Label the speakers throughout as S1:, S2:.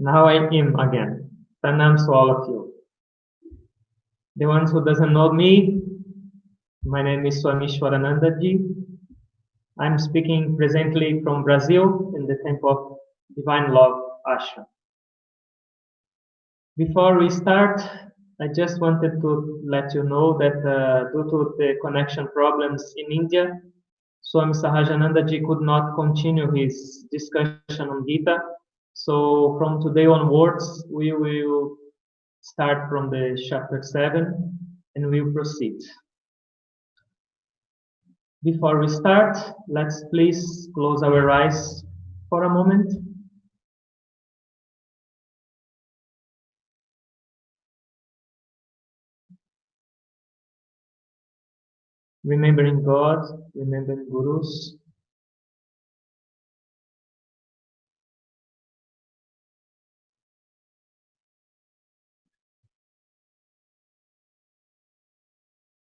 S1: Now I am again. Pranams to all of you. The ones who doesn't know me, my name is Swami Ishwaranandaji. I'm speaking presently from Brazil in the Temple of Divine Love Ashram. Before we start, I just wanted to let you know that due to the connection problems in India, Swami Sahajanandaji could not continue his discussion on Gita. So from today onwards, we will start from the chapter 7 and we'll proceed. Before we start, let's please close our eyes for a moment. Remembering God, remembering Gurus.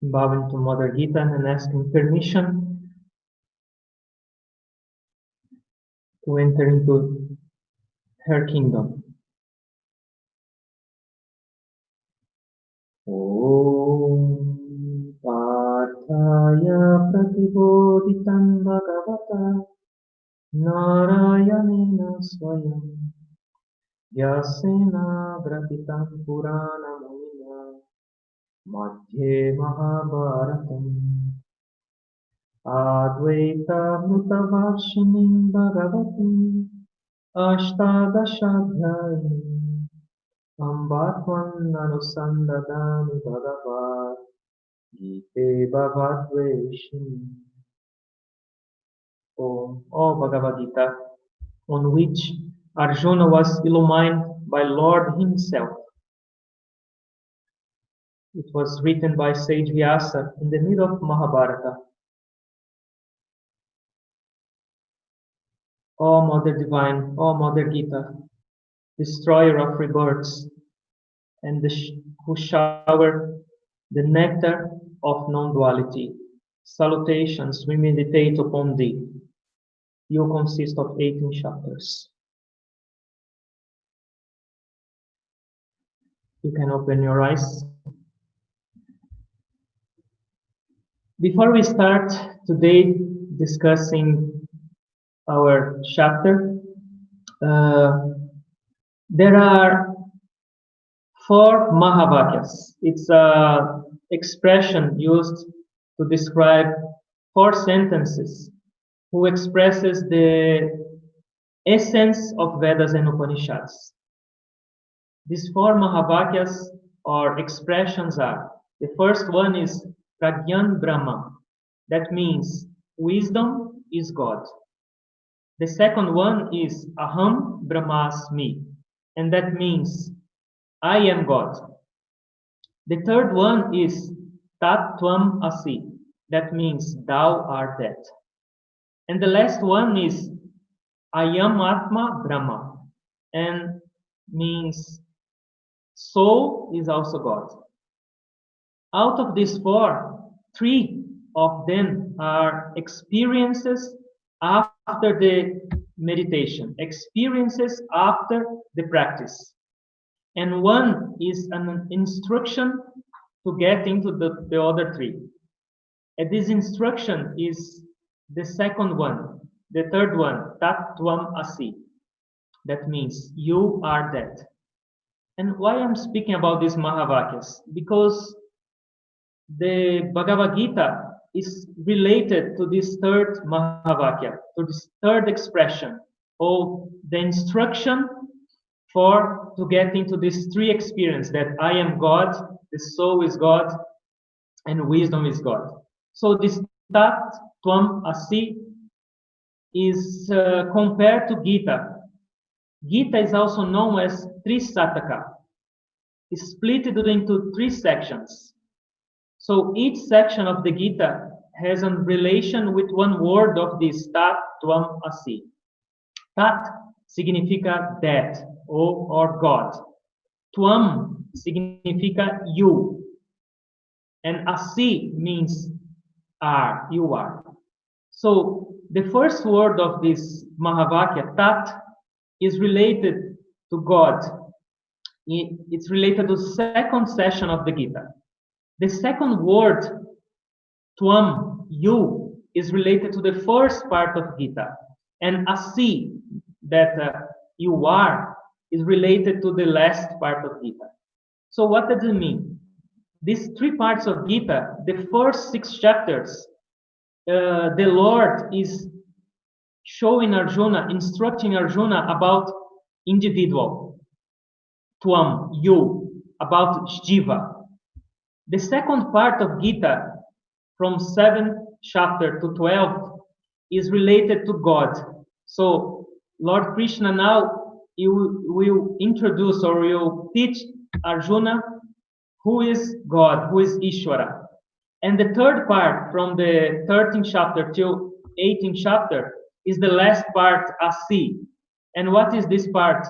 S1: Bowing to Mother Gita and asking permission to enter into her kingdom. Om Parthaya Pratibodhitam Bhagavata Narayanena Swayam Vyasena Gratitam Purana Muina Madhye Mahabharatam Advaita Mutavashinim Bhagavatim Ashtadashadhyayim Ambatvan Anusandadani Bhagavad Gite Bhavadveshim. O Bhagavad Gita, on which Arjuna was illumined by Lord himself. It was written by sage Vyasa in the middle of Mahabharata. O Mother Divine, O Mother Gita, destroyer of rebirths, and who shower the nectar of non-duality. Salutations, we meditate upon thee. You consist of 18 chapters. You can open your eyes. Before we start today discussing our chapter, there are 4 Mahavakyas. It's an expression used to describe 4 sentences who expresses the essence of Vedas and Upanishads. These 4 Mahavakyas or expressions are, the first one is Pragyan Brahma. That means wisdom is God. The second one is Aham Brahmasmi, and that means I am God. The third one is Tat Tvam Asi, that means thou art that. And the last one is Ayam Atma Brahma, and means soul is also God. Out of these 4, 3 of them are experiences after the meditation, experiences after the practice. And 1 is an instruction to get into the other 3. And this instruction is the second one, the third one, Tat Tvam Asi. That means you are that. And why I'm speaking about these Mahavakyas? Because the Bhagavad Gita is related to this third Mahavakya, to this third expression, or the instruction to get into these 3 experiences, that I am God, the soul is God, and wisdom is God. So this Tat Tvam Asi is compared to Gita. Gita is also known as Trisataka. It's split into 3 sections. So each section of the Gita has a relation with 1 word of this Tat Tvam Asi. Tat significa that, or God. Tvam significa you. And Asi means are, you are. So the first word of this Mahavakya, Tat, is related to God. It's related to the second session of the Gita. The second word, Tvam, you, is related to the first part of Gita. And Asi, that you are, is related to the last part of Gita. So what does it mean? These three parts of Gita, the first 6 chapters, the Lord is showing Arjuna, instructing Arjuna about individual, Tvam, you, about Jiva. The second part of Gita, from 7th chapter to 12th, is related to God. So Lord Krishna now will introduce or will teach Arjuna who is God, who is Ishwara. And the third part, from the 13th chapter till 18th chapter, is the last part, Asi. And what is this part?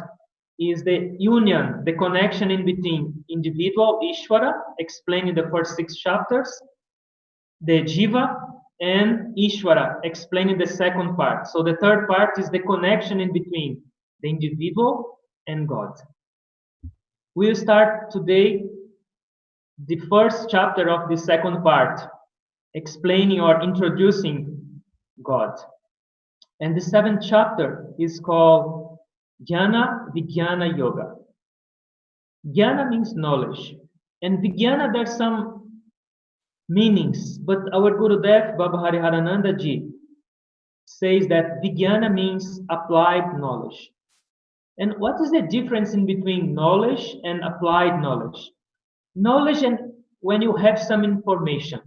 S1: Is the union, the connection in between individual, Ishwara, explained in the first 6 chapters, the Jiva, and Ishwara, explained in the second part. So the third part is the connection in between the individual and God. We'll start today the first chapter of the second part, explaining or introducing God. And the 7th chapter is called Jnana Vijnana Yoga. Jnana means knowledge. And Vijnana, there's some meanings, but our Gurudev, Baba Hariharanandaji, says that Vijnana means applied knowledge. And what is the difference in between knowledge and applied knowledge? Knowledge, and when you have some information,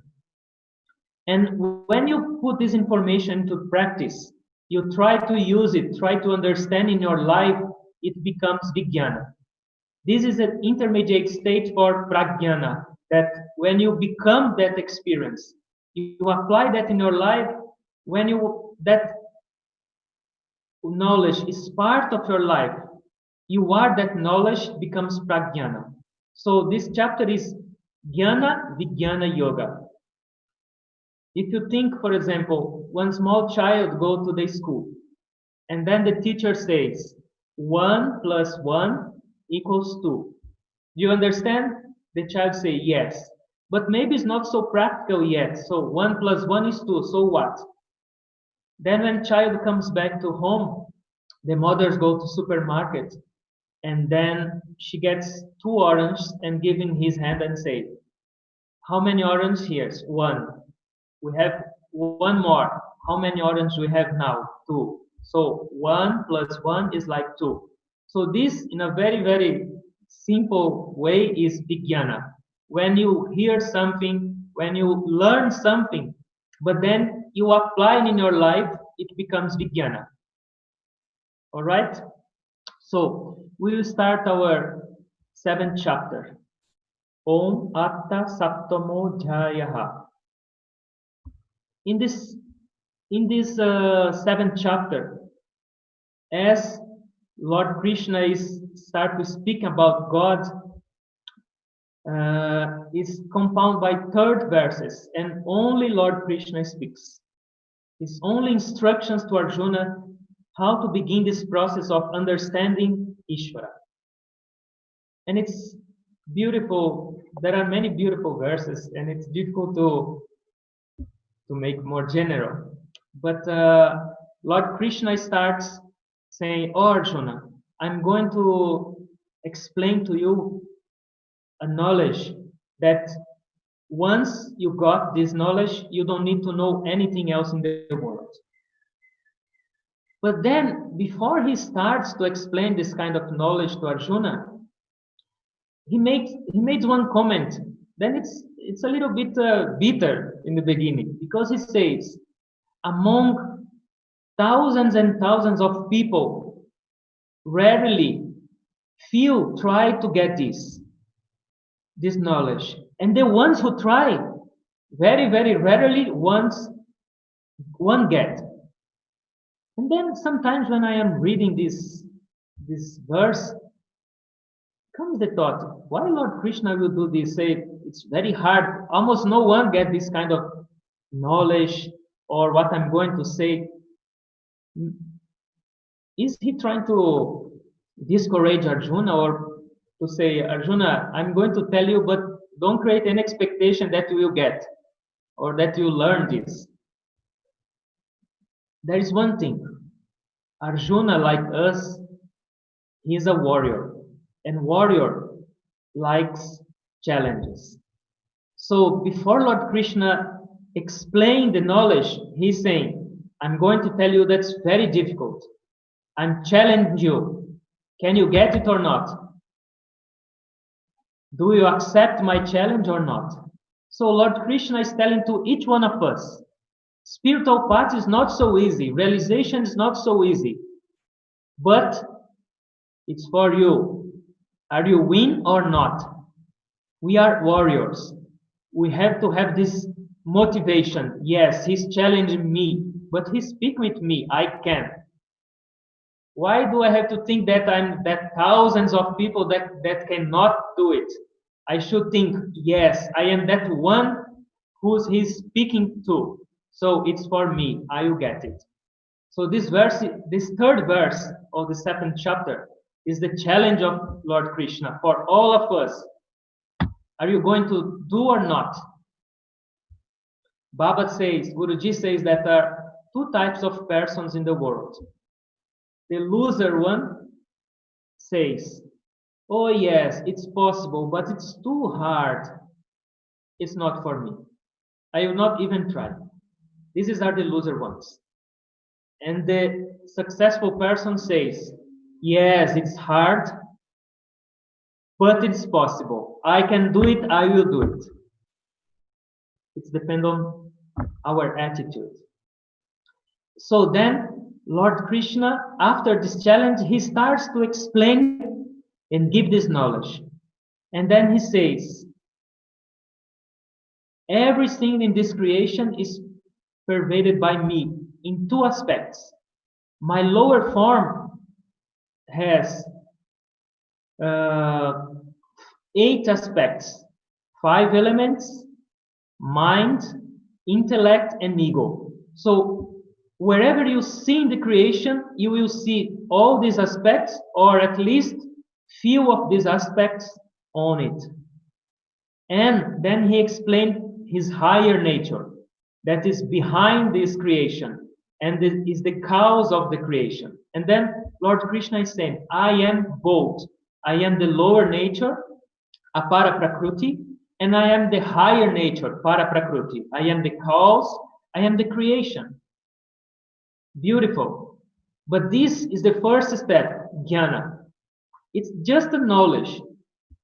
S1: and when you put this information into practice, you try to use it, try to understand in your life, it becomes Vijnana. This is an intermediate state for Pragyana, that when you become that experience, you apply that in your life, when that knowledge is part of your life, you are that knowledge, becomes Pragyana. So this chapter is Jnana Vijnana Yoga. If you think, for example, one small child go to the school, and then the teacher says, 1 plus 1 equals 2. Do you understand? The child say yes. But maybe it's not so practical yet. So 1 plus 1 is 2. So what? Then when child comes back to home, the mothers go to supermarket, and then she gets 2 oranges and give in his hand and say, how many oranges here? 1. We have 1 more. How many oranges we have now? 2. So 1 plus 1 is like 2. So this, in a very, very simple way, is Vijnana. When you hear something, when you learn something, but then you apply it in your life, it becomes Vijnana. All right? So we will start our 7th chapter. Om Atta Saptamo Jhayaha. In this 7th chapter, as Lord Krishna is start to speak about God, is compounded by 3rd verses, and only Lord Krishna speaks. His only instructions to Arjuna how to begin this process of understanding Ishvara. And it's beautiful. There are many beautiful verses, and it's difficult to make more general. But Lord Krishna starts saying, oh Arjuna, I'm going to explain to you a knowledge that once you got this knowledge, you don't need to know anything else in the world. But then, before he starts to explain this kind of knowledge to Arjuna, he makes one comment. Then it's a little bit bitter in the beginning, because he says, among thousands and thousands of people, rarely few try to get this knowledge, and the ones who try, very, very rarely one get. And then sometimes when I am reading this verse, comes the thought, why Lord Krishna will do this? Say it's very hard, almost no one get this kind of knowledge, or what I'm going to say. Is he trying to discourage Arjuna or to say, Arjuna, I'm going to tell you, but don't create any expectation that you will get or that you learn this. There is one thing. Arjuna, like us, he is a warrior, and warrior likes challenges. So before Lord Krishna explained the knowledge, he's saying, I'm going to tell you that's very difficult. I'm challenging you. Can you get it or not? Do you accept my challenge or not? So Lord Krishna is telling to each one of us, spiritual path is not so easy. Realization is not so easy. But it's for you. Are you win or not? We are warriors. We have to have this motivation. Yes, he's challenging me, but he's speaking with me. I can. Why do I have to think that I'm that thousands of people that cannot do it? I should think, yes, I am that one who's he's speaking to. So it's for me. I will get it. So this verse, this third verse of the second chapter is the challenge of Lord Krishna for all of us. Are you going to do or not? Baba says, Guruji says that there are two types of persons in the world. The loser one says, oh yes, it's possible, but it's too hard. It's not for me. I will not even try. These are the loser ones. And the successful person says, yes, it's hard, but it's possible. I can do it, I will do it. It depends on our attitude. So then, Lord Krishna, after this challenge, he starts to explain and give this knowledge. And then he says, everything in this creation is pervaded by me in two aspects. My lower form has 8 aspects, 5 elements, mind, intellect, and ego. So wherever you see in the creation, you will see all these aspects, or at least few of these aspects on it. And then he explained his higher nature that is behind this creation and is the cause of the creation. And then Lord Krishna is saying, I am both. I am the lower nature, apara prakriti, and I am the higher nature, para prakriti. I am the cause, I am the creation. Beautiful. But this is the first step, jnana. It's just a knowledge.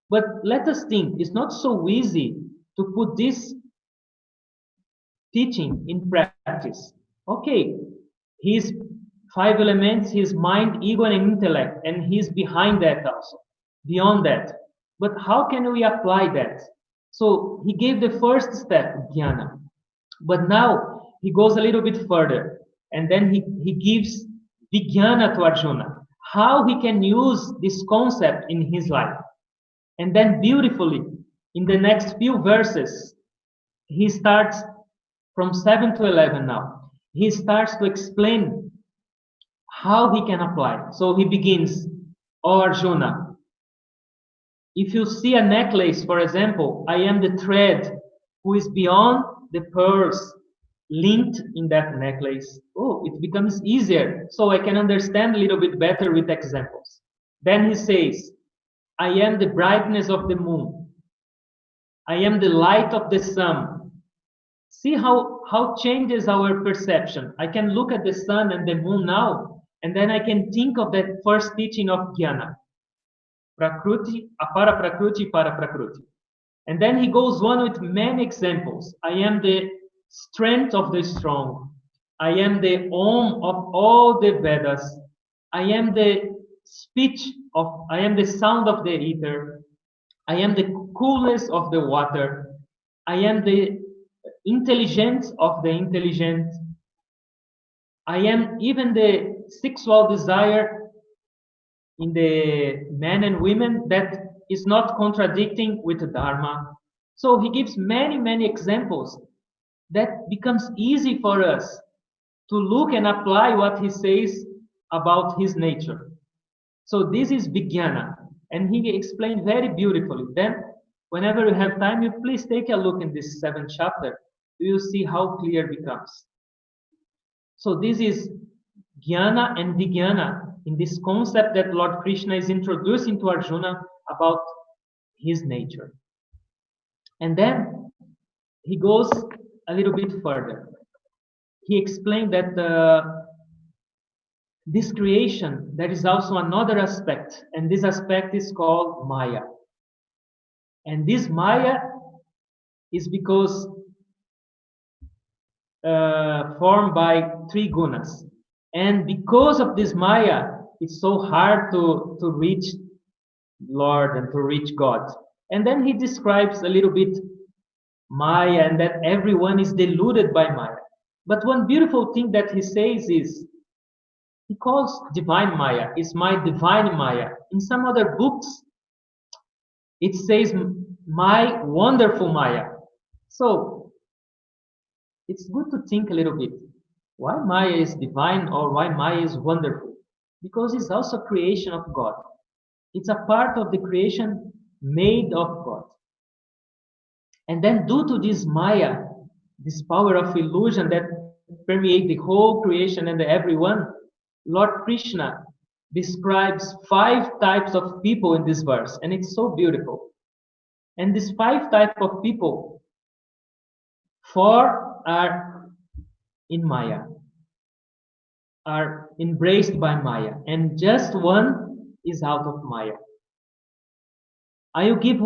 S1: But let us think, it's not so easy to put this teaching in practice. Okay, his 5 elements, his mind, ego, and intellect, and he's behind that also, beyond that. But how can we apply that? So he gave the first step, jnana. But now he goes a little bit further, and then he gives vijnana to Arjuna, how he can use this concept in his life. And then beautifully, in the next few verses, he starts from 7 to 11 now. He starts to explain how he can apply. So he begins, O Arjuna, if you see a necklace, for example, I am the thread who is beyond the pearls linked in that necklace. Oh, it becomes easier. So I can understand a little bit better with examples. Then he says, I am the brightness of the moon. I am the light of the sun. See how changes our perception. I can look at the sun and the moon now, and then I can think of that first teaching of jnana. Prakriti, apara prakriti, para prakriti. And then he goes on with many examples. I am the strength of the strong. I am the Om of all the Vedas. I am the I am the sound of the ether. I am the coolness of the water. I am the intelligence of the intelligent. I am even the sexual desire in the men and women that is not contradicting with the Dharma. So he gives many, many examples that becomes easy for us to look and apply what he says about his nature. So this is Vijnana. And he explained very beautifully. Then, whenever you have time, you please take a look in this 7th chapter. You will see how clear it becomes. So this is Jnana and Vijnana in this concept that Lord Krishna is introducing to Arjuna about his nature. And then he goes a little bit further. He explained that this creation, there is also another aspect, and this aspect is called Maya. And this Maya is because formed by 3 gunas. And because of this Maya, it's so hard to reach Lord and to reach God. And then he describes a little bit Maya and that everyone is deluded by Maya. But one beautiful thing that he says is, he calls divine Maya, it's my divine Maya. In some other books, it says my wonderful Maya. So, it's good to think a little bit. Why Maya is divine or why Maya is wonderful? Because it's also creation of God. It's a part of the creation made of God. And then due to this Maya, this power of illusion that permeates the whole creation and everyone, Lord Krishna describes 5 types of people in this verse, and it's so beautiful. And these 5 types of people, 4 are in Maya, are embraced by Maya, and just 1 is out of Maya. I will give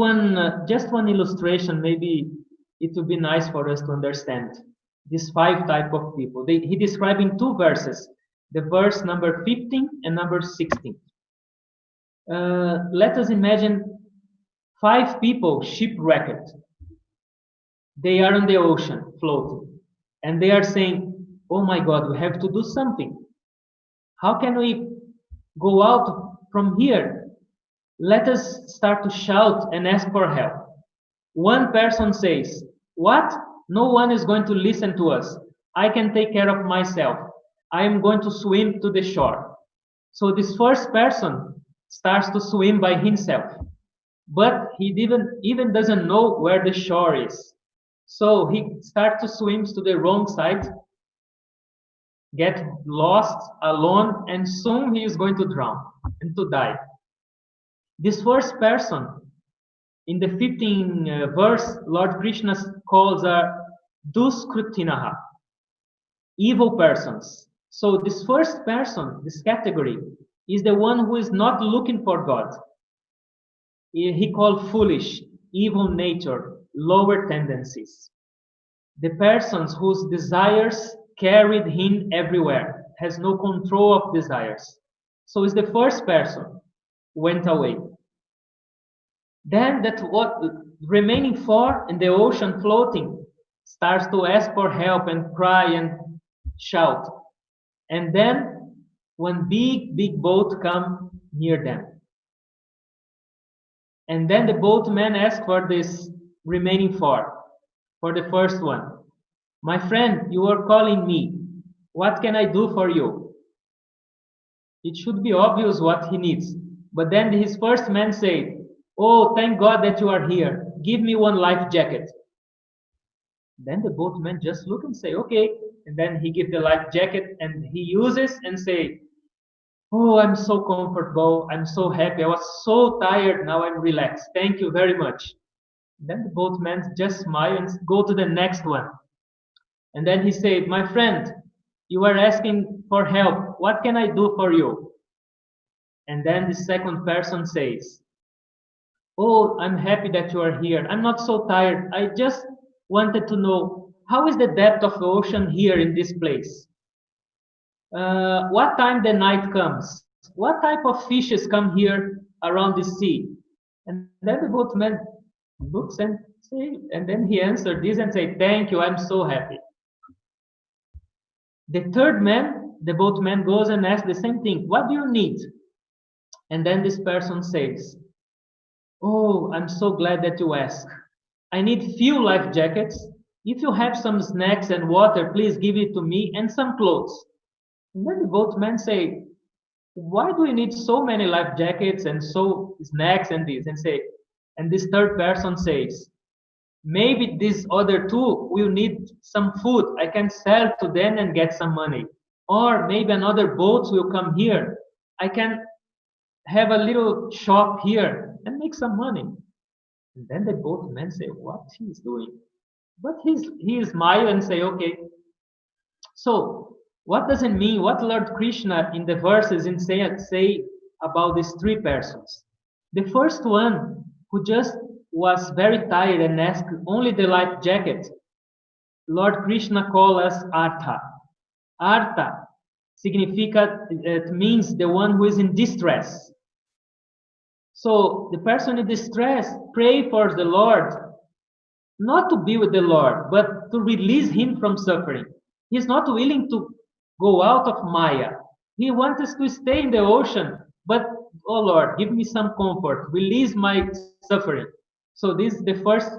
S1: just one illustration. Maybe it would be nice for us to understand these 5 types of people. He describes in 2 verses, the verse number 15 and number 16. Let us imagine 5 people shipwrecked. They are on the ocean, floating. And they are saying, oh my God, we have to do something. How can we go out from here? Let us start to shout and ask for help. One person says, what? No one is going to listen to us. I can take care of myself. I am going to swim to the shore. So this first person starts to swim by himself. But he even doesn't know where the shore is. So he starts to swim to the wrong side, get lost, alone, and soon he is going to drown and to die. This first person, in the 15th verse, Lord Krishna calls Duskritinaha, evil persons. So this first person, this category, is the one who is not looking for God. He called foolish, evil nature, lower tendencies. The persons whose desires carried him everywhere, has no control of desires. So it's the first person who went away. Then that what remaining 4 in the ocean floating starts to ask for help and cry and shout. And then one big boat come near them. And then the boatman asks for this remaining 4, for the first one. My friend, you are calling me. What can I do for you? It should be obvious what he needs. But then his first man said, oh, thank God that you are here. Give me one life jacket. Then the boatman just look and say, okay. And then he gives the life jacket and he uses and say, oh, I'm so comfortable. I'm so happy. I was so tired. Now I'm relaxed. Thank you very much. Then the boatman just smile and go to the next one. And then he said, my friend, you are asking for help. What can I do for you? And then the second person says, oh, I'm happy that you are here. I'm not so tired. I just wanted to know, how is the depth of the ocean here in this place? What time the night comes? What type of fishes come here around the sea? And then the boatman looks and say, and then he answered this and said, thank you, I'm so happy. The third man, the boatman goes and asks the same thing. What do you need? And then this person says, oh, I'm so glad that you asked. I need few life jackets. If you have some snacks and water, please give it to me and some clothes. And then the boatman say, why do we need so many life jackets and so snacks and this? And this third person says, maybe these other two will need some food. I can sell to them and get some money. Or maybe another boat will come here. I can have a little shop here and make some money. And then the boatman say, what he's doing? But he smile and say, okay. So what does it mean? What Lord Krishna in the verses say about these three persons? The first one who just was very tired and asked only the life jacket, Lord Krishna called us Artha. Artha significa, it means the one who is in distress. So the person in distress pray for the Lord, not to be with the Lord, but to release him from suffering. He's not willing to go out of Maya. He wants us to stay in the ocean, but oh Lord, give me some comfort, release my suffering. So this is the first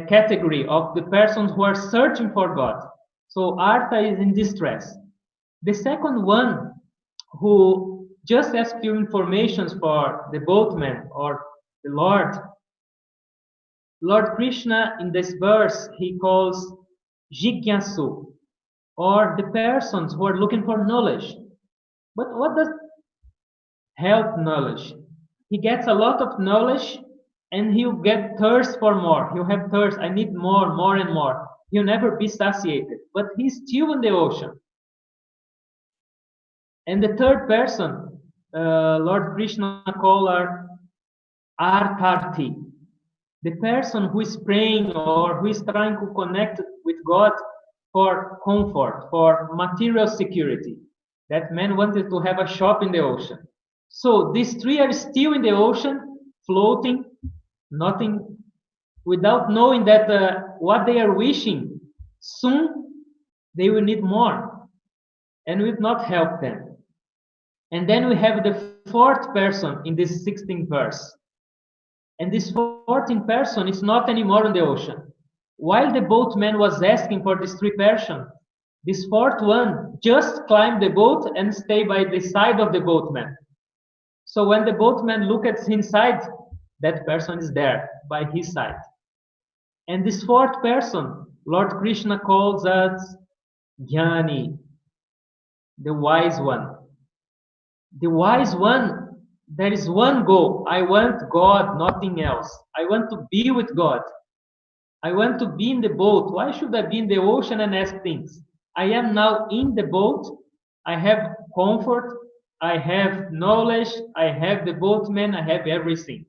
S1: category of the persons who are searching for God. So Artha is in distress. The second one who just asked few informations for the boatman or the Lord Krishna in this verse, he calls Jigyasu, or the persons who are looking for knowledge. But what does help knowledge? He gets a lot of knowledge and he'll get thirst for more. He'll have thirst. I need more, more and more. He'll never be satiated. But he's still in the ocean. And the third person, Lord Krishna called her Artharthi, the person who is praying or who is trying to connect with God for comfort, for material security. That man wanted to have a shop in the ocean. So these three are still in the ocean, floating, nothing, without knowing that what they are wishing, soon they will need more and will not help them. And then we have the fourth person in this 16th verse. And this 14th person is not anymore in the ocean. While the boatman was asking for this three person, this fourth one just climbed the boat and stayed by the side of the boatman. So when the boatman looked at inside, that person is there by his side. And this fourth person, Lord Krishna calls us Jnani, the wise one. The wise one, there is one goal. I want God, nothing else. I want to be with God. I want to be in the boat. Why should I be in the ocean and ask things? I am now in the boat. I have comfort. I have knowledge. I have the boatman. I have everything.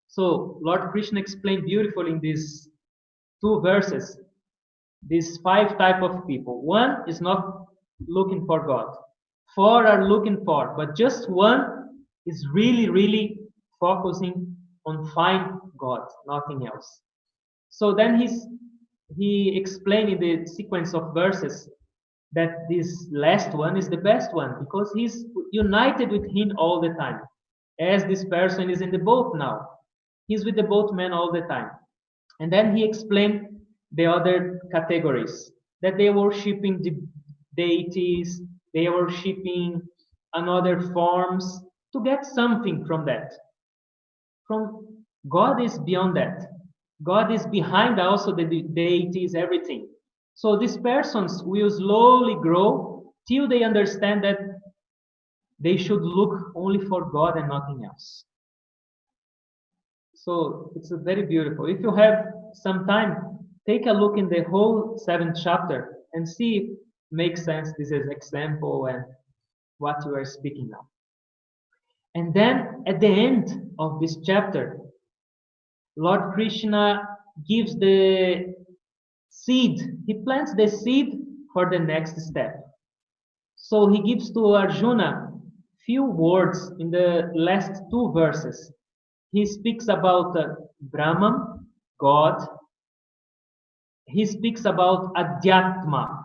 S1: So Lord Krishna explained beautifully in these two verses, these five type of people. One is not looking for God. Four are looking for, but just one is really, really focusing on find God, nothing else. So then he explained in the sequence of verses that this last one is the best one because he's united with him all the time. As this person is in the boat now, he's with the boatman all the time. And then he explained the other categories, that they were worshiping the deities, they were worshiping another forms to get something from that. From God is beyond that. God is behind also the deities, everything. So these persons will slowly grow till they understand that they should look only for God and nothing else. So it's very beautiful. If you have some time, take a look in the whole 7th chapter and see if it makes sense. This is example and what you are speaking now. And then at the end of this chapter, Lord Krishna gives the seed. He plants the seed for the next step. So he gives to Arjuna few words in the last two verses. He speaks about Brahman, God. He speaks about Adhyatma.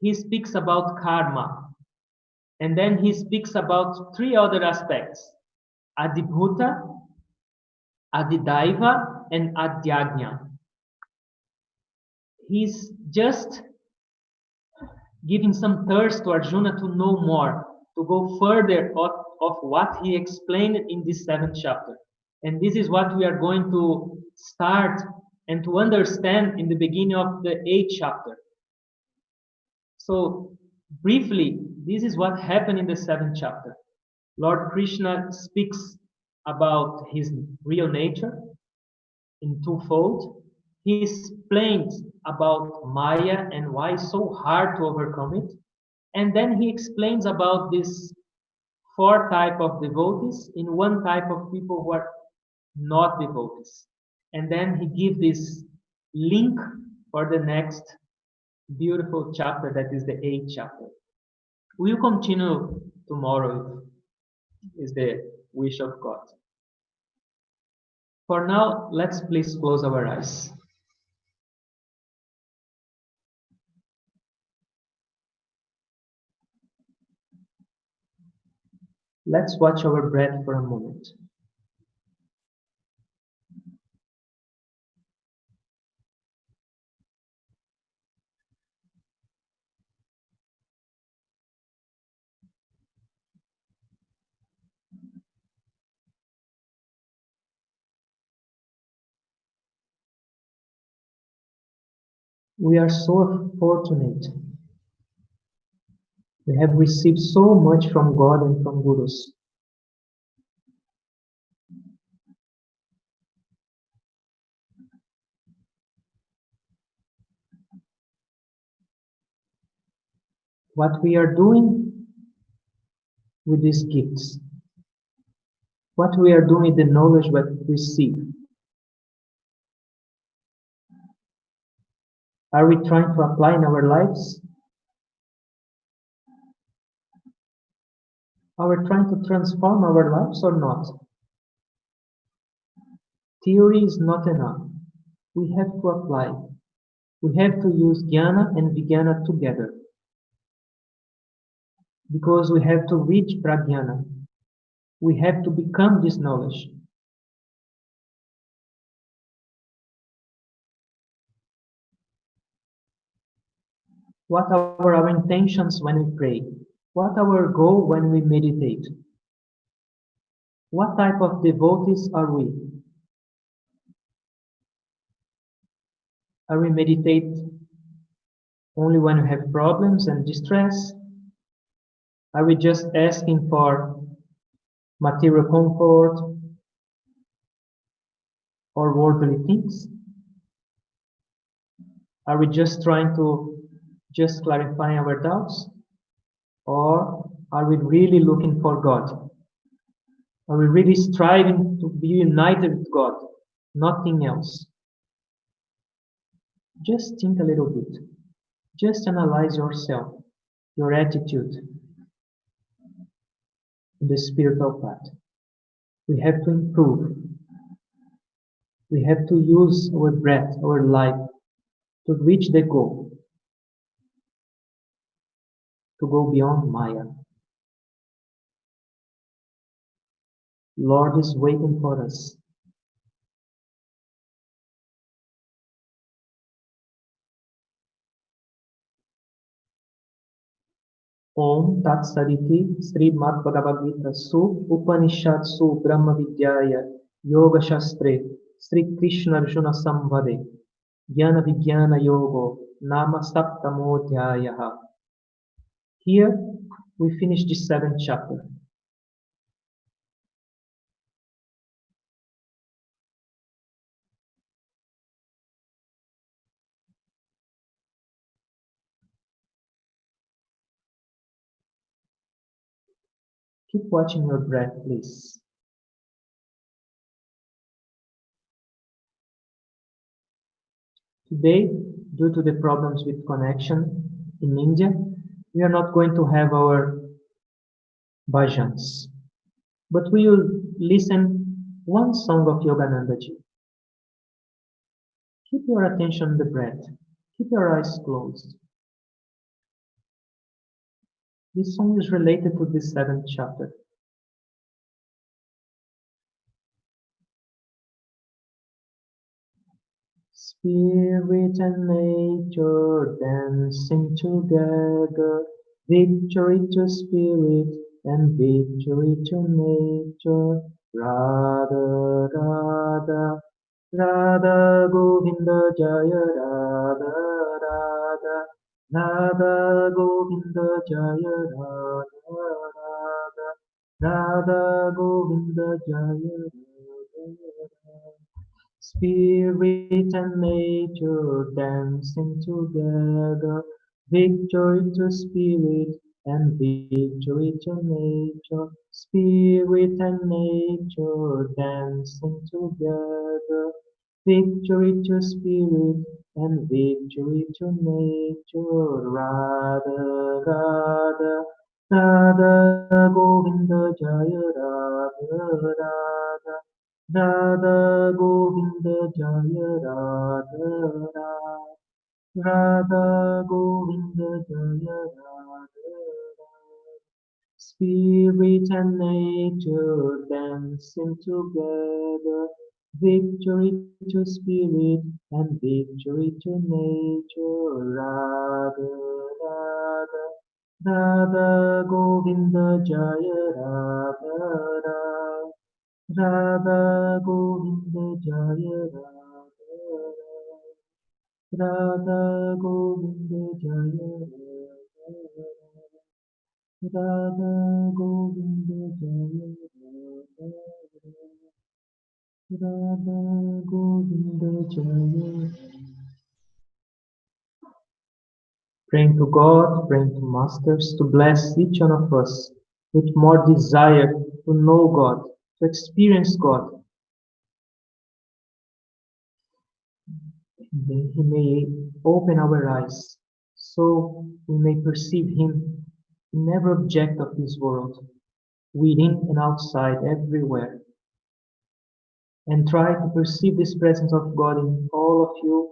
S1: He speaks about Karma. And then he speaks about three other aspects: Adibhuta, Adidaiva, and Adyagnya. He's just giving some thirst to Arjuna to know more, to go further of what he explained in this 7th chapter. And this is what we are going to start and to understand in the beginning of the 8th chapter. So, briefly, this is what happened in the 7th chapter. Lord Krishna speaks about his real nature in twofold. He explains about Maya and why it's so hard to overcome it. And then he explains about this 4 type of devotees in 1 type of people who are not devotees. And then he gives this link for the next beautiful chapter, that is the 8th chapter. We'll continue tomorrow, is the wish of God. For now, let's please close our eyes. Let's watch our breath for a moment. We are so fortunate. We have received so much from God and from Gurus. What we are doing with these gifts, what we are doing with the knowledge that we receive. Are we trying to apply in our lives? Are we trying to transform our lives or not? Theory is not enough. We have to apply. We have to use Jnana and Vijnana together. Because we have to reach Prajnana. We have to become this knowledge. What are our intentions when we pray? What our goal when we meditate? What type of devotees are we? Are we meditate only when we have problems and distress? Are we just asking for material comfort or worldly things? Are we just trying to clarify our doubts? Or are we really looking for God? Are we really striving to be united with God? Nothing else. Just think a little bit. Just analyze yourself, your attitude in the spiritual path. We have to improve. We have to use our breath, our life, to reach the goal. To go beyond Maya. Lord is waiting for us. Om Tat Sariti Srimad Bhagavad Gita Su Upanishads Su Brahma Vidyaya Yoga Shastre Sri Krishna Arjuna Samvade Jnana Vijnana Yoga Nama Saptamodhyayaha. Here we finish the 7th chapter. Keep watching your breath, please. Today, due to the problems with connection in India, we are not going to have our bhajans, but we will listen one song of Yoganandaji. Keep your attention on the breath. Keep your eyes closed. This song is related to this 7th chapter. Spirit and nature dancing together, victory to spirit and victory to nature. Radha, Radha, Radha Govinda Jaya Radha, Radha, Radha Govinda Jaya Radha, Radha, Radha Govinda Jaya Radha. Spirit and nature dancing together, victory to spirit and victory to nature. Spirit and nature dancing together, victory to spirit and victory to nature. Radha, Radha, Radha Govinda Jaya Radha, Radha. Radha Govinda Jaya Radha Radha Radha Govinda Jaya Radha Radha. Spirit and nature dancing together, victory to spirit and victory to nature. Radha Radha Radha Govinda Jaya Radha Radha Radha Govinda Jaya Radha Radha Govinda Jaya Radha Govinda Jaya Radha Govinda Jaya. Praying to God, praying to Masters to bless each one of us with more desire to know God, to experience God. Then He may open our eyes so we may perceive Him in every object of this world, within and outside, everywhere, and try to perceive this presence of God in all of you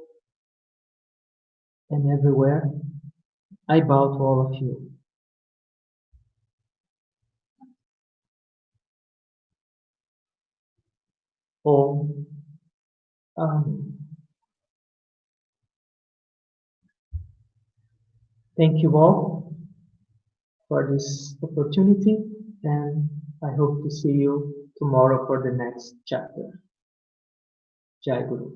S1: and everywhere. I bow to all of you. Om. Amen. Thank you all for this opportunity, and I hope to see you tomorrow for the next chapter. Jai Guru.